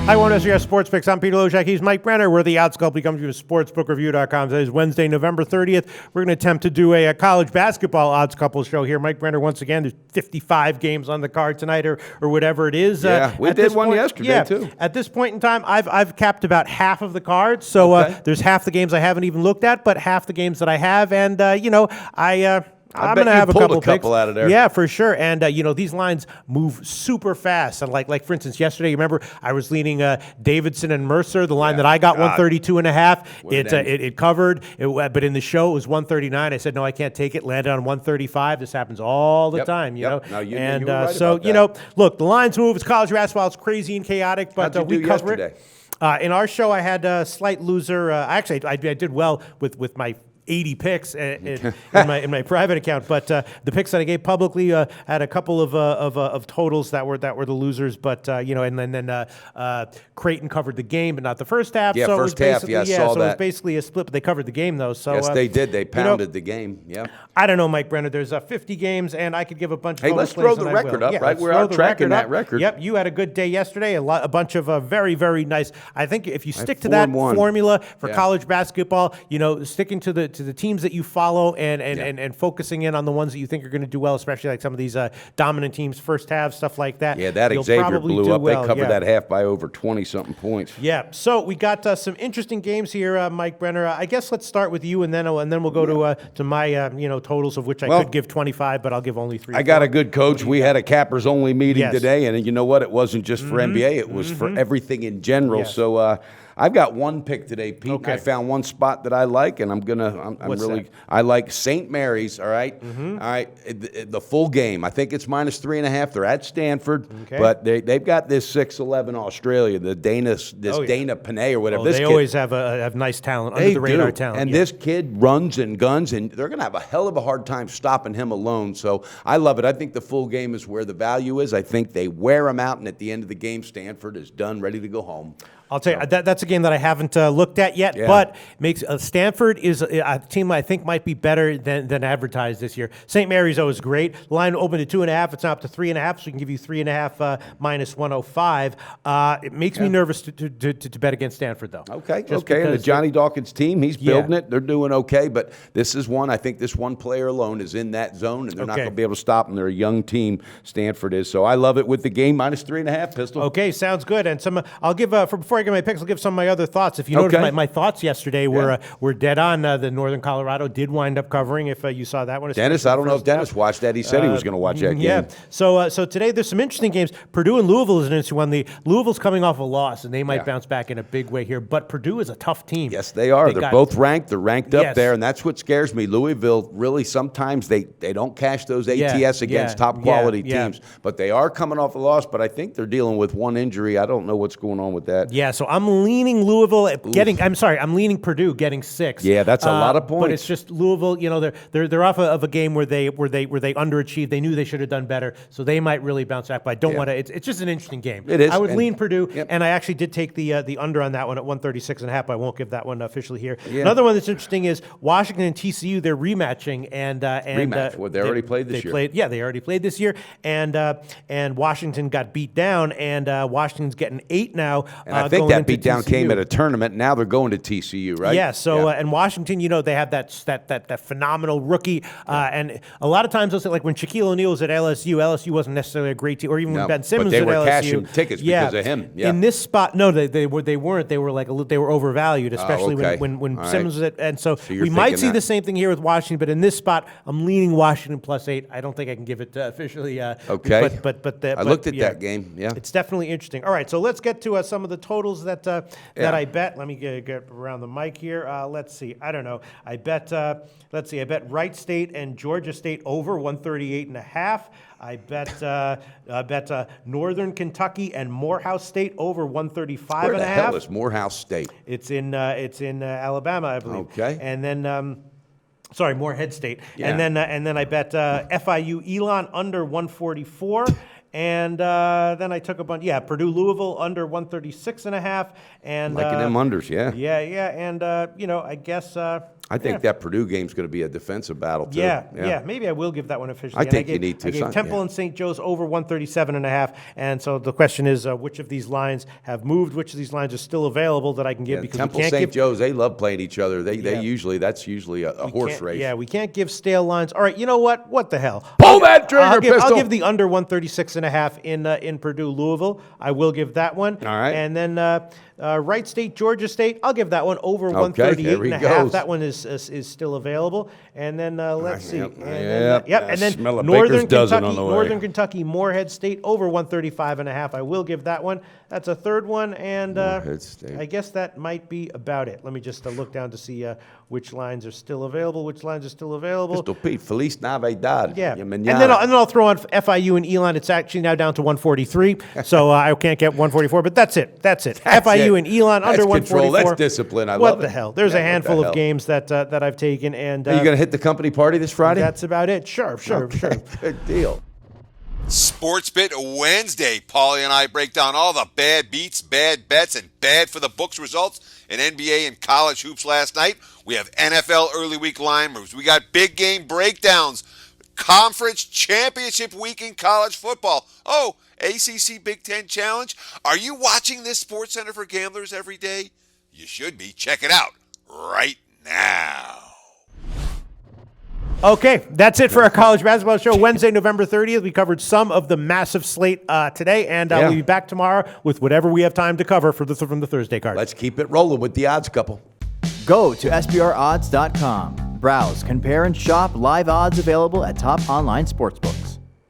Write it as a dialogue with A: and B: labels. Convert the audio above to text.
A: Hi, one of your Sports Picks. I'm Peter Loshak. He's Mike Brenner. We're the Odds Club. We come to you with SportsbookReview.com. Today is Wednesday, November 30th. We're going to attempt to do a college basketball odds couple show here. Mike Brenner, once again, there's 55 games on the card tonight or whatever it is.
B: Yeah, we did one yesterday, too.
A: At this point in time, I've capped about half of the cards. So there's half the games I haven't even looked at, but half the games that I have. And, I'm going to have a couple picks
B: out of there.
A: Yeah, for sure. And, these lines move super fast. And like for instance, yesterday, you remember I was leaning Davidson and Mercer, the line that I got 132.5. It covered, but in the show, it was 139. I said, no, I can't take it. Landed on 135. This happens all the time, you know.
B: No, you
A: and
B: were right
A: so,
B: about that.
A: Look, the lines move. It's college basketball. It's crazy and chaotic, but
B: How'd you
A: we
B: do
A: cover
B: yesterday?
A: it. In our show, I had a slight loser. Actually, I did well with my 80 picks in my private account, but the picks that I gave publicly had a couple of totals that were the losers. But and then Creighton covered the game, but not the first half.
B: Yeah,
A: so
B: first half. Yeah, I saw
A: so
B: that.
A: it was basically a split, but they covered the game though. So
B: yes, they did. They pounded the game. Yeah.
A: I don't know, Mike Brenner. There's 50 games, and I could give a bunch of.
B: Hey, let's throw the record up, right? We're out tracking that record.
A: Yep, you had a good day yesterday. A bunch of very, very nice. I think if you stick to that formula for college basketball, sticking to the teams that you follow and focusing in on the ones that you think are going to do well, especially like some of these dominant teams, first half, stuff like that.
B: Yeah, that Xavier blew up. They covered that half by over 20-something points.
A: Yeah, so we got some interesting games here, Mike Brenner. I guess let's start with you, and then we'll go to my totals, of which I could give 25, but I'll give only 3.
B: I got a good coach. We had a cappers only meeting today, and you know what? It wasn't just for NBA; it was for everything in general. Yes. So. I've got one pick today, Pete. Okay. I found one spot that I like, and I like St. Mary's. All right, all right. The full game. I think it's -3.5. They're at Stanford, but they've got this 6'11" Australia, the Dana Panay or whatever.
A: This they always have nice talent, under the radar talent.
B: And this kid runs and guns, and they're going to have a hell of a hard time stopping him alone. So I love it. I think the full game is where the value is. I think they wear him out, and at the end of the game, Stanford is done, ready to go home.
A: I'll tell you, that's a game that I haven't looked at yet, but makes Stanford is a team I think might be better than advertised this year. St. Mary's, though, is great. The line opened to 2.5. It's now up to 3.5, so we can give you 3.5 -105. It makes me nervous to bet against Stanford, though.
B: Okay. And the Johnny Dawkins team, he's building it. They're doing okay, but this is one. I think this one player alone is in that zone, and they're not going to be able to stop them. They're a young team, Stanford is. So I love it with the game -3.5, Pistol.
A: Okay, sounds good. And I'll give before I get my picks, I'll give some of my other thoughts. If you notice, my thoughts yesterday were dead on. The Northern Colorado did wind up covering. If you saw that one,
B: Dennis, I don't know if Dennis watched that. He said he was going to watch that game.
A: Yeah. So today there's some interesting games. Purdue and Louisville is an interesting one. Louisville's coming off a loss, and they might bounce back in a big way here. But Purdue is a tough team.
B: Yes, they are. They're both ranked. They're ranked up there, and that's what scares me. Louisville really sometimes they don't cash those ATS against top quality teams, but they are coming off a loss. But I think they're dealing with one injury. I don't know what's going on with that.
A: Yeah. So I'm leaning Louisville I'm leaning Purdue getting 6.
B: Yeah, that's a lot of points.
A: But it's just Louisville. They're off of a game where they underachieved. They knew they should have done better, so they might really bounce back. But I don't want to. It's just an interesting game.
B: It is.
A: I would lean Purdue, and I actually did take the under on that one at 136.5. I won't give that one officially here. Yeah. Another one that's interesting is Washington and TCU. They're rematching
B: rematch. They already played this year.
A: They already played this year, and Washington got beat down, and Washington's getting 8 now.
B: And I think that beat down came at a tournament. Now they're going to TCU, right?
A: Yeah. So and Washington, they have that phenomenal rookie, and a lot of times they'll say, like when Shaquille O'Neal was at LSU wasn't necessarily a great team, or even when Ben Simmons was at LSU.
B: But they were cashing tickets because of him. Yeah.
A: In this spot, no, they weren't. They were overvalued, especially when Simmons was at. And so we might see the same thing here with Washington, but in this spot, I'm leaning Washington +8. I don't think I can give it officially.
B: Okay.
A: But
B: I looked at that game. Yeah.
A: It's definitely interesting. All right, so let's get to some of the totals that I bet. Let me get around the mic here. Let's see. I don't know. I bet. Let's see. I bet Wright State and Georgia State over 138.5. I bet Northern Kentucky and Morehouse State over 135.5.
B: Where the hell is Morehouse State?
A: It's in Alabama, I believe.
B: Okay.
A: And then. Morehead State. Yeah. And then I bet FIU Elon under 144. And then I took a bunch. Yeah, Purdue Louisville under 136.5. And
B: Liking them unders, yeah.
A: Yeah. And I guess.
B: I think that Purdue game's going to be a defensive battle too.
A: Yeah. Maybe I will give that one officially.
B: I think you need to.
A: I gave Temple and St. Joe's over 137.5. And so the question is, which of these lines have moved? Which of these lines are still available that I can give? Because
B: Temple, St. Joe's, they love playing each other. That's usually a horse race.
A: Yeah, we can't give stale lines. All right, you know what? What the hell?
B: Pull that trigger, pistol.
A: I'll give the under 136.5 in Purdue Louisville. I will give that one.
B: All right.
A: And then Wright State, Georgia State. I'll give that one over 138.5. That one is still available. And then let's see. And then Northern Kentucky, Morehead State over 135.5. I will give that one. That's a third one, and I guess that might be about it. Let me just look down to see which lines are still available.
B: Pistol Pete, Feliz Navidad.
A: Yeah, and then I'll throw on FIU and Elon. It's actually now down to 143, so I can't get 144. But that's it. FIU and Elon under 144.
B: Control. That's discipline. I love it.
A: What the hell? There's a handful of games that I've taken, and
B: are you going to hit the company party this Friday?
A: That's about it. Sure.
B: Good deal.
C: Sportsbit Wednesday. Paulie and I break down all the bad beats, bad bets, and bad for the books results in NBA and college hoops last night. We have NFL early week line moves. We got big game breakdowns. Conference championship week in college football. Oh, ACC Big Ten Challenge. Are you watching this Sports Center for Gamblers every day? You should be. Check it out right now.
A: Okay, that's it for our college basketball show. Wednesday, November 30th. We covered some of the massive slate today, and we'll be back tomorrow with whatever we have time to cover from the Thursday card.
B: Let's keep it rolling with the odds couple.
D: Go to SBRodds.com. Browse, compare, and shop live odds available at top online sportsbooks.